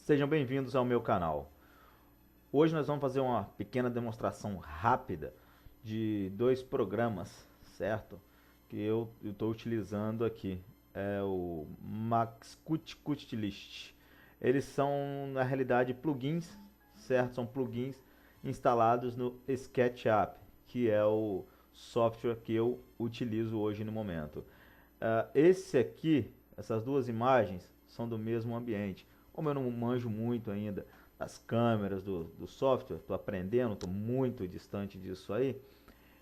Sejam bem-vindos ao meu canal. Hoje nós vamos fazer uma pequena demonstração rápida de dois programas, certo? Que eu estou utilizando aqui. É o Maxqt List. Eles são, na realidade, plugins, certo? São plugins instalados no SketchUp, que é o software que eu utilizo hoje no momento. Esse aqui, essas duas imagens, são do mesmo ambiente. Como eu não manjo muito ainda das câmeras do software, estou aprendendo, estou muito distante disso aí,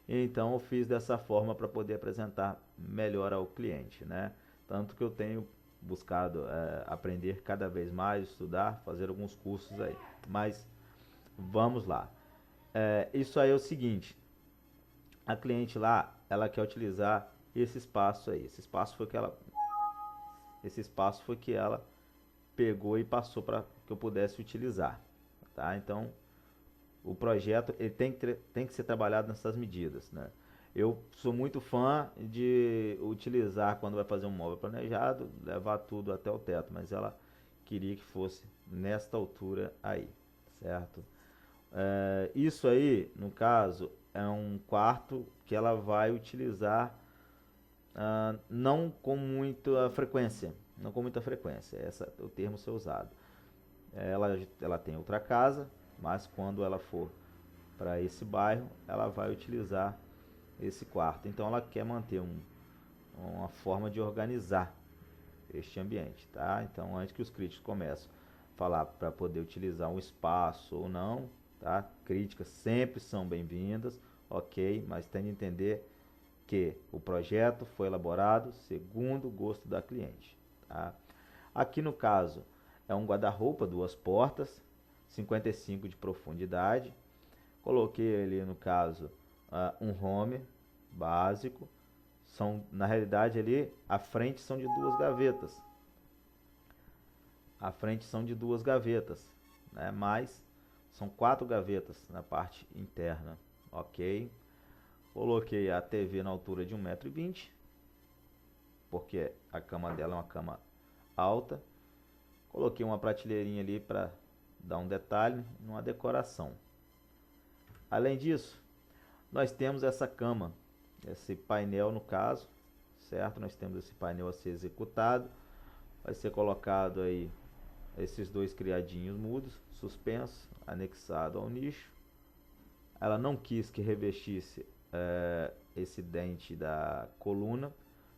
então eu fiz dessa forma para poder apresentar melhor ao cliente, né? Tanto que eu tenho buscado aprender cada vez mais, estudar, fazer alguns cursos aí. Mas vamos lá. Isso aí é o seguinte, a cliente lá, ela quer utilizar esse espaço aí. Esse espaço foi que ela pegou e passou para que eu pudesse utilizar, tá? Então, o projeto ele tem que ser trabalhado nessas medidas, né? Eu sou muito fã de utilizar quando vai fazer um móvel planejado, levar tudo até o teto, mas ela queria que fosse nesta altura aí, certo? Isso aí, no caso, é um quarto que ela vai utilizar não com muita frequência, não com muita frequência, esse é o termo ser usado. Ela tem outra casa, mas quando ela for para esse bairro, ela vai utilizar esse quarto. Então ela quer manter uma forma de organizar este ambiente, tá? Então antes que os críticos comecem a falar para poder utilizar um espaço ou não, tá? Críticas sempre são bem-vindas, ok? Mas tem de entender que o projeto foi elaborado segundo o gosto da cliente, tá? Aqui no caso é um guarda-roupa, duas portas, 55 de profundidade. Coloquei ali no caso um home básico. Na realidade ali a frente são de duas gavetas. A frente são de duas gavetas, né? Mas são quatro gavetas na parte interna, ok? Coloquei a TV na altura de 1,20 m, porque a cama dela é uma cama alta. Coloquei uma prateleirinha ali para dar um detalhe numa decoração. Além disso, nós temos essa cama, esse painel no caso, certo? Nós temos esse painel a ser executado. Vai ser colocado aí esses dois criadinhos mudos, suspensos, anexado ao nicho. Ela não quis que revestisse esse dente da coluna,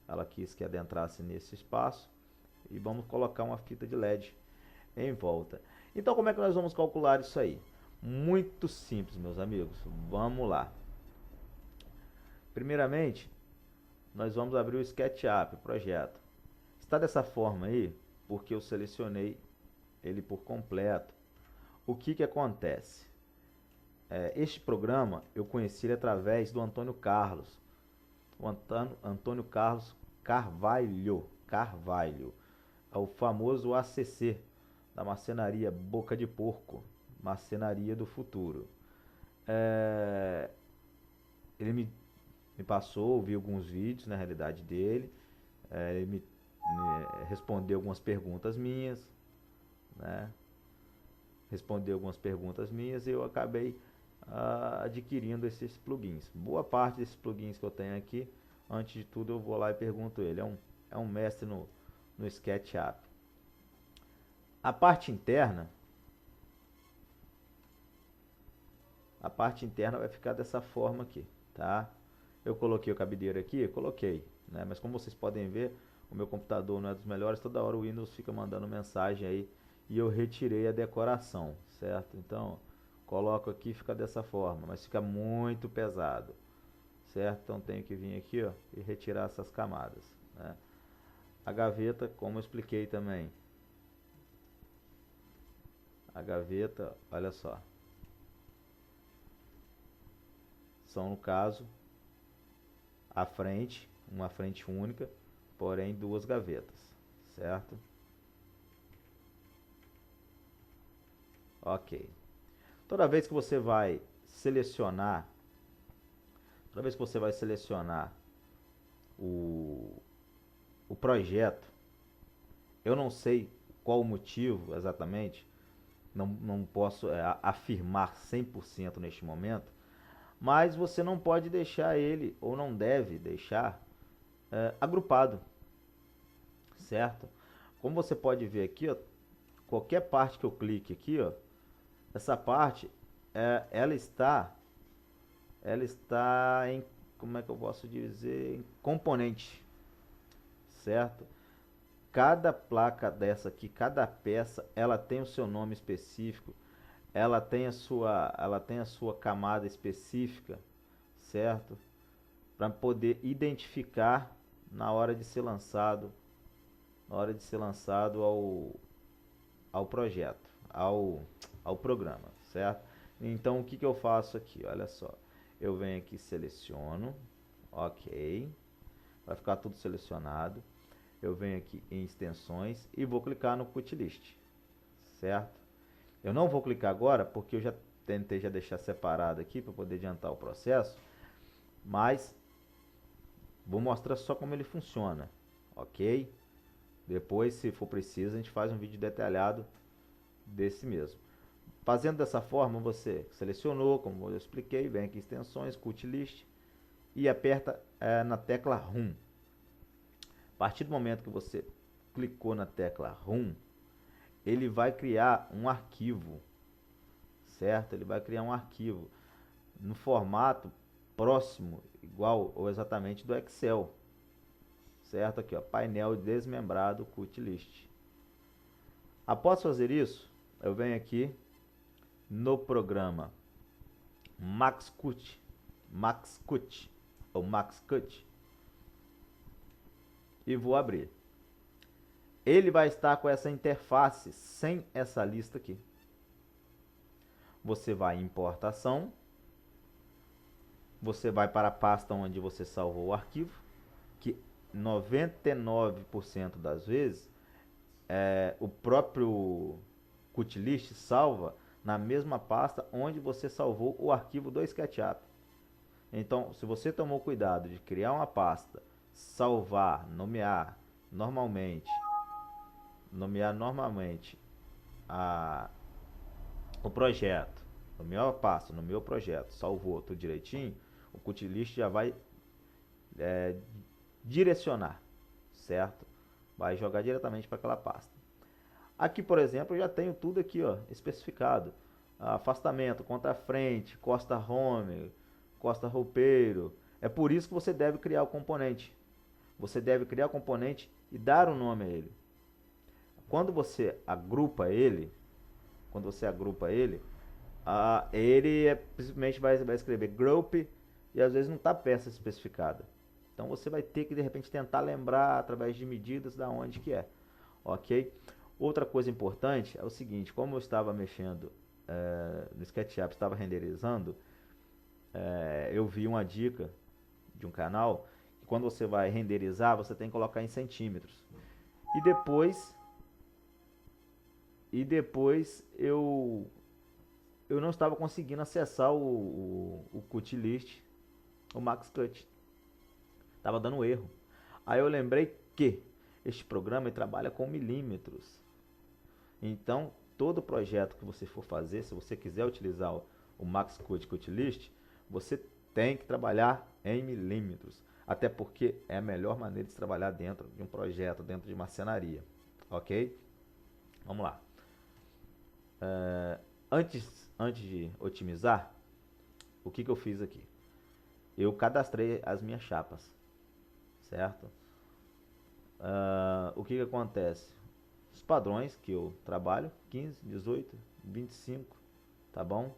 ela quis que adentrasse nesse espaço. E vamos colocar uma fita de LED em volta. Então como é que nós vamos calcular isso aí? Muito simples, meus amigos. Vamos lá. Primeiramente, nós vamos abrir o SketchUp, o projeto. Está dessa forma aí porque eu selecionei ele por completo. O que acontece? Este programa eu conheci ele através do Antônio Carlos. O Antônio Carlos Carvalho. É o famoso ACC da marcenaria Boca de Porco, marcenaria do futuro. Ele me passou, vi alguns vídeos na realidade dele, ele me respondeu algumas perguntas minhas, né? Respondeu algumas perguntas minhas e eu acabei adquirindo esses plugins. Boa parte desses plugins que eu tenho aqui, antes de tudo eu vou lá e pergunto ele. É um mestre no SketchUp. A parte interna vai ficar dessa forma aqui, tá? Eu coloquei o cabideiro aqui, coloquei, né? Mas como vocês podem ver, o meu computador não é dos melhores, toda hora o Windows fica mandando mensagem aí e eu retirei a decoração, certo? Então, coloco aqui, fica dessa forma, mas fica muito pesado, certo? Então tenho que vir aqui, ó, e retirar essas camadas, né? A gaveta, como eu expliquei também, a gaveta, olha só, são no caso a frente, uma frente única, porém duas gavetas, certo? Ok. Toda vez que você vai selecionar, o projeto, eu não sei qual o motivo exatamente, não posso afirmar 100% neste momento, mas você não pode deixar ele, ou não deve deixar, agrupado, certo? Como você pode ver aqui, ó, qualquer parte que eu clique aqui, ó, essa parte, ela está em, como é que eu posso dizer, em componente, certo? Cada placa dessa aqui, cada peça, ela tem o seu nome específico, ela tem a sua camada específica, certo? Para poder identificar na hora de ser lançado, ao projeto, ao programa, certo? Então o que eu faço aqui? Olha só, eu venho aqui, seleciono, ok, vai ficar tudo selecionado. Eu venho aqui em extensões e vou clicar no Cutlist, certo? Eu não vou clicar agora porque eu já tentei deixar separado aqui para poder adiantar o processo, mas vou mostrar só como ele funciona, ok? Depois, se for preciso, a gente faz um vídeo detalhado desse mesmo. Fazendo dessa forma, você selecionou, como eu expliquei, vem aqui em extensões, Cutlist e aperta na tecla Home. A partir do momento que você clicou na tecla Home, ele vai criar um arquivo, certo? Ele vai criar um arquivo no formato próximo, igual ou exatamente do Excel, certo? Aqui, ó, painel desmembrado Cutlist. Após fazer isso, eu venho aqui no programa Maxcut ou Maxcut e vou abrir. Ele vai estar com essa interface sem essa lista aqui. Você vai em importação, você vai para a pasta onde você salvou o arquivo, que 99% das vezes o próprio Cutlist salva na mesma pasta onde você salvou o arquivo do SketchUp. Então, se você tomou cuidado de criar uma pasta, salvar, nomear normalmente o projeto, nomeou a pasta, nomeou o projeto, salvou tudo direitinho, o Cutlist já vai direcionar, certo? Vai jogar diretamente para aquela pasta. Aqui, por exemplo, eu já tenho tudo aqui, ó, especificado. Afastamento, contrafrente, costa home, costa roupeiro. É por isso que você deve criar o componente. Você deve criar o componente e dar um nome a ele. Quando você agrupa ele, ele simplesmente vai escrever group e às vezes não está peça especificada. Então você vai ter que de repente tentar lembrar através de medidas da onde que é, ok? Outra coisa importante é o seguinte: como eu estava mexendo no SketchUp, estava renderizando, eu vi uma dica de um canal que quando você vai renderizar você tem que colocar em centímetros. E depois eu não estava conseguindo acessar o Cutlist, o Maxcut. Estava dando erro. Aí eu lembrei que este programa trabalha com milímetros. Então, todo projeto que você for fazer, se você quiser utilizar o Maxcut Cutlist, você tem que trabalhar em milímetros. Até porque é a melhor maneira de trabalhar dentro de um projeto, dentro de marcenaria. Ok? Vamos lá. Antes de otimizar, o que eu fiz aqui? Eu cadastrei as minhas chapas, certo? O que acontece? Os padrões que eu trabalho, 15, 18, 25, tá bom?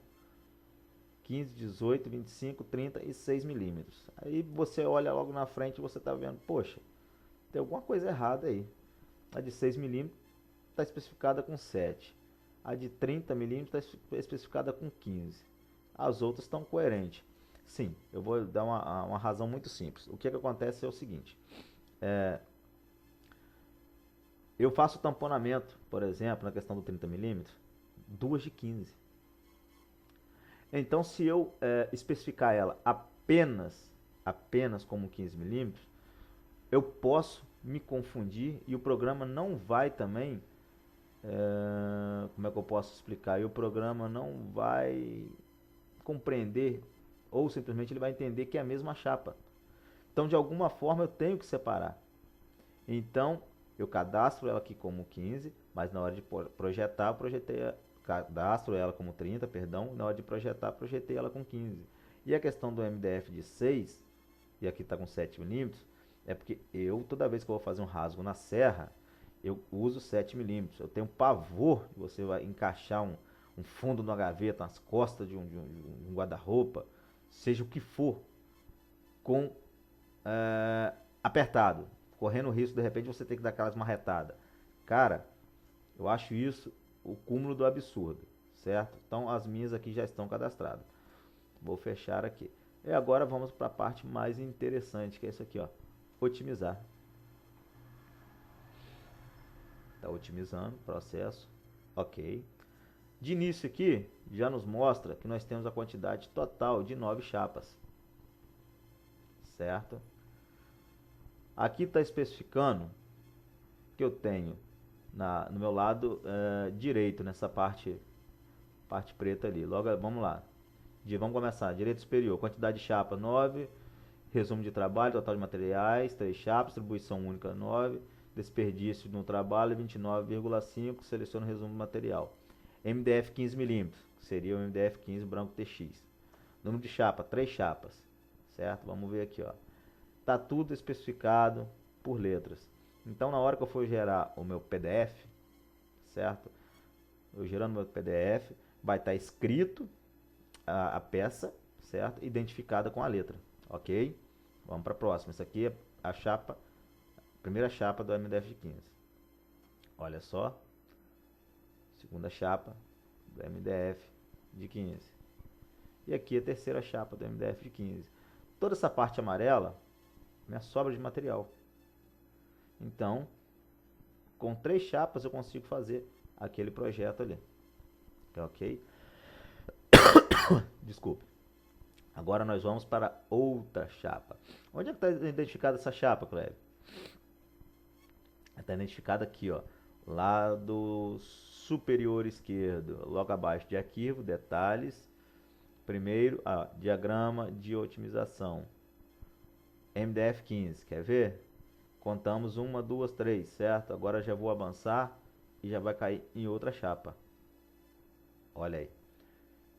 15, 18, 25, 30 e 6 milímetros. Aí você olha logo na frente e você tá vendo, poxa, tem alguma coisa errada aí. A de 6 milímetros está especificada com 7. A de 30 milímetros está especificada com 15. As outras estão coerentes. Sim, eu vou dar uma razão muito simples. O que acontece é o seguinte. Eu faço tamponamento, por exemplo, na questão do 30 milímetros, 2 de 15. Então, se eu especificar ela apenas como 15 milímetros, eu posso me confundir e o programa não vai também como é que eu posso explicar? E o programa não vai compreender, ou simplesmente ele vai entender que é a mesma chapa. Então, de alguma forma, eu tenho que separar. Então, eu cadastro ela aqui como 15, mas na hora de projetar, cadastro ela como 30, perdão, na hora de projetar, projetei ela com 15. E a questão do MDF de 6, e aqui está com 7 milímetros, é porque toda vez que eu vou fazer um rasgo na serra, eu uso 7 milímetros. Eu tenho pavor de você vai encaixar um fundo numa gaveta, nas costas de um guarda-roupa, seja o que for, com apertado, correndo o risco de repente você ter que dar aquelas marretadas. Cara, eu acho isso o cúmulo do absurdo, certo? Então as minhas aqui já estão cadastradas. Vou fechar aqui. E agora vamos para a parte mais interessante, que é isso aqui, ó, otimizar. Está otimizando o processo, ok. De início aqui, já nos mostra que nós temos a quantidade total de 9 chapas, certo? Aqui está especificando que eu tenho no meu lado direito, nessa parte preta ali. Logo, vamos lá. Vamos começar. Direito superior, quantidade de chapa 9, resumo de trabalho, total de materiais, 3 chapas, distribuição única 9, desperdício no trabalho 29,5, seleciono o resumo do material. MDF 15 mm, que seria o MDF 15 branco TX. Número de chapa, 3 chapas, certo? Vamos ver aqui, ó. Tá tudo especificado por letras. Então, na hora que eu for gerar o meu PDF, certo? Eu gerando meu PDF, vai estar escrito a peça, certo? Identificada com a letra, ok? Vamos para a próxima. Essa aqui é a chapa, primeira chapa do MDF de 15. Olha só. Segunda chapa do MDF de 15. E aqui a terceira chapa do MDF de 15. Toda essa parte amarela é minha sobra de material. Então, com 3 chapas eu consigo fazer aquele projeto ali. Ok? Desculpe. Agora nós vamos para outra chapa. Onde é que está identificada essa chapa, Cléber? Está identificada aqui, ó, lado superior esquerdo, logo abaixo de arquivo, detalhes. Primeiro, diagrama de otimização. MDF 15, quer ver? Contamos 1, 2, 3, certo? Agora já vou avançar e já vai cair em outra chapa. Olha aí.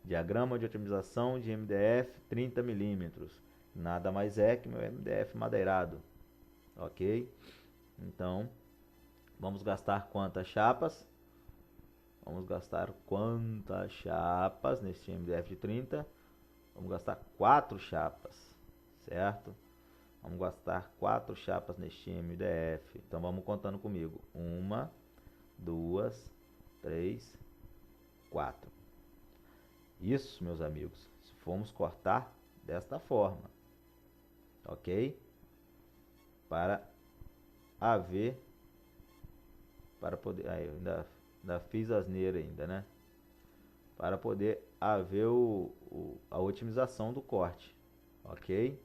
Diagrama de otimização de MDF 30 mm. Nada mais é que meu MDF madeirado. Ok? Então, vamos gastar quantas chapas? Vamos gastar quantas chapas nesse MDF de 30? Vamos gastar 4 chapas, certo? Vamos gastar 4 chapas neste MDF. Então vamos contando comigo. 1, 2, 3, 4. Isso, meus amigos, se formos cortar desta forma, ok? Para poder, eu ainda fiz asneira ainda, né? Para poder haver a otimização do corte, ok?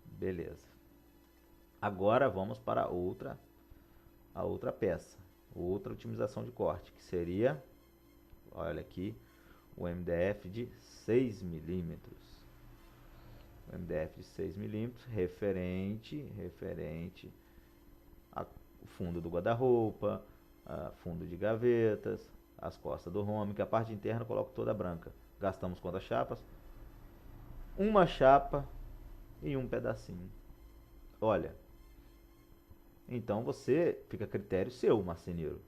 Beleza. Agora vamos para a outra peça, outra otimização de corte, que seria, olha aqui, o MDF de 6 mm. O MDF de 6 mm, referente ao fundo do guarda-roupa, fundo de gavetas, as costas do home, que a parte interna eu coloco toda branca. Gastamos quantas chapas? Uma chapa e um pedacinho. Olha, então você fica a critério seu, marceneiro.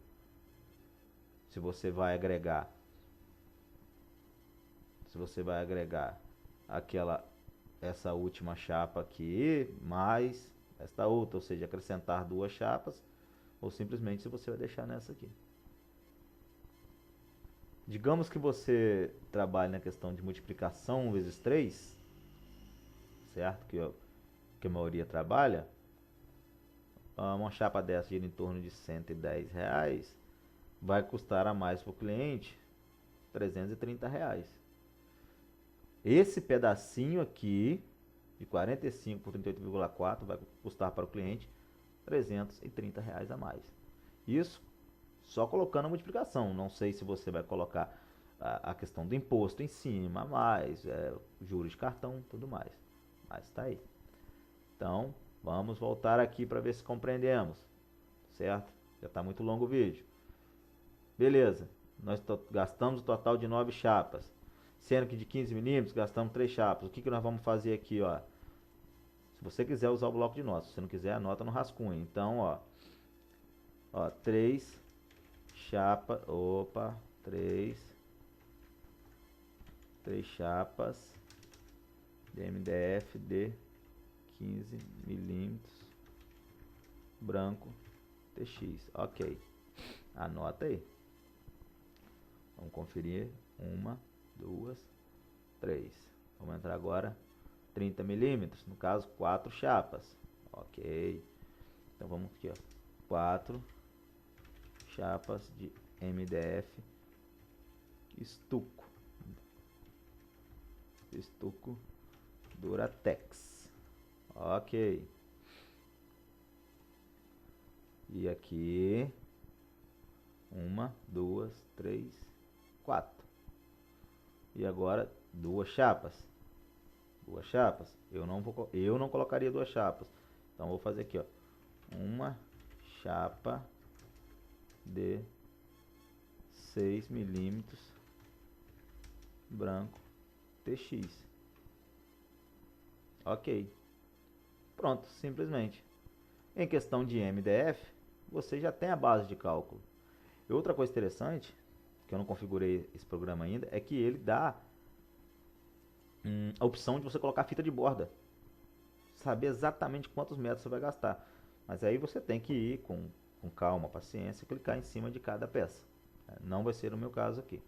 Se você vai agregar essa última chapa aqui, mais esta outra, ou seja, acrescentar 2 chapas, ou simplesmente se você vai deixar nessa aqui. Digamos que você trabalhe na questão de multiplicação vezes 3, certo? Que a maioria trabalha. Uma chapa dessa gira em torno de R$110, vai custar a mais para o cliente R$330. Esse pedacinho aqui de 45 por 38,4 vai custar para o cliente R$ 330 a mais. Isso só colocando a multiplicação. Não sei se você vai colocar a questão do imposto em cima, a mais, juros de cartão, tudo mais. Mas está aí. Então, vamos voltar aqui para ver se compreendemos. Certo? Já está muito longo o vídeo. Beleza. Nós gastamos o total de 9 chapas. Sendo que de 15 milímetros gastamos 3 chapas. O que nós vamos fazer aqui, ó? Se você quiser usar o bloco de notas, se você não quiser, anota no rascunho. Então, ó 3 chapas, 3 chapas de MDF de 15 milímetros branco TX. Ok. Anota aí. Vamos conferir. 1, 2, 3. Vamos entrar agora 30 milímetros, no caso 4 chapas. Ok. Então vamos aqui, ó. 4 chapas de MDF estuco Duratex. Ok. E aqui 1, 2, 3, 4. E agora 2 chapas. Eu não colocaria 2 chapas. Então vou fazer aqui, ó. 1 chapa de 6 milímetros branco TX. Ok. Pronto, simplesmente. Em questão de MDF, você já tem a base de cálculo. E outra coisa interessante, que eu não configurei esse programa ainda, é que ele dá a opção de você colocar fita de borda. Saber exatamente quantos metros você vai gastar. Mas aí você tem que ir com calma, paciência, clicar em cima de cada peça. Não vai ser o meu caso aqui.